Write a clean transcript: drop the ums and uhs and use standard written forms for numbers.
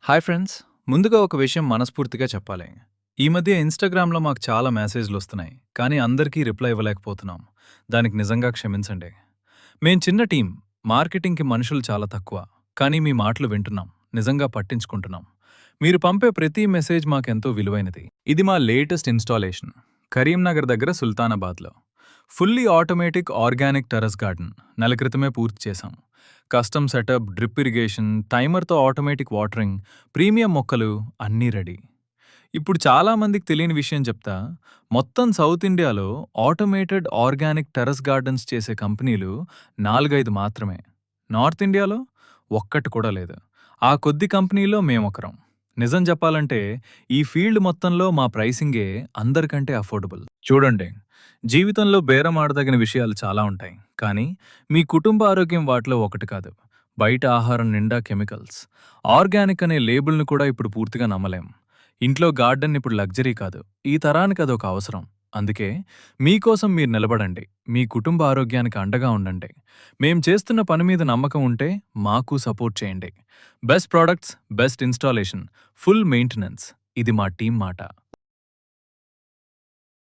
Hi friends, ముందుగా ఒక విషయం మనస్ఫూర్తిగా చెప్పాలి. ఈ మధ్య ఇన్‌స్టాగ్రామ్‌లో మాకు చాలా మెసేజ్‌లొస్తున్నాయి. కానీ అందరికీ రిప్లై ఇవ్వలేకపోతున్నాం. దానికి నిజంగా క్షమించండి. మేం చిన్న టీం. మార్కెటింగ్‌కి మనుషులు చాలా తక్కువ. కానీ మీ మాటలు వింటున్నాం. నిజంగా పట్టించుకుంటున్నాం. మీరు పంపే ప్రతి మెసేజ్ మాకెంతో విలువైనది. ఇది మా లేటెస్ట్ ఇన్‌స్టాలేషన్. కరీంనగర్ దగ్గర సుల్తానాబాద్‌లో. Fully automatic organic terrace garden. నెల క్రితమే పూర్తి చేశాం. కస్టమ్ సెటప్, డ్రిప్ ఇరిగేషన్, టైమర్‌తో ఆటోమేటిక్ వాటరింగ్, ప్రీమియం మొక్కలు అన్నీ రెడీ. ఇప్పుడు చాలా మందికి తెలియని విషయం చెప్తా. మొత్తం సౌత్ ఇండియాలో ఆటోమేటెడ్ ఆర్గానిక్ టెర్రస్ గార్డెన్స్ చేసే కంపెనీలు 4, 5 మాత్రమే. నార్త్ ఇండియాలో ఒక్కటి కూడా లేదు. ఆ కొద్ది కంపెనీల్లో మేమొకరం. నిజం చెప్పాలంటే ఈ ఫీల్డ్ మొత్తంలో మా ప్రైసింగే అందరికంటే అఫోర్డబుల్. చూడండి, జీవితంలో బేరం ఆడదగిన విషయాలు చాలా ఉంటాయి. కానీ మీ కుటుంబ ఆరోగ్యం వాటిలో ఒకటి కాదు. బయట ఆహారం నిండా కెమికల్స్. ఆర్గానిక్ అనే లేబుల్ను కూడా ఇప్పుడు పూర్తిగా నమ్మలేం. ఇంట్లో గార్డెన్ ఇప్పుడు లగ్జరీ కాదు. ఈ తరానికి అదొక అవసరం. అందుకే మీకోసం మీరు నిలబడండి. మీ కుటుంబ ఆరోగ్యానికి అండగా ఉండండి. మేం చేస్తున్న పని మీద నమ్మకం ఉంటే మాకు సపోర్ట్ చేయండి. Best products, best installation, full maintenance. ఇది మా టీం మాట.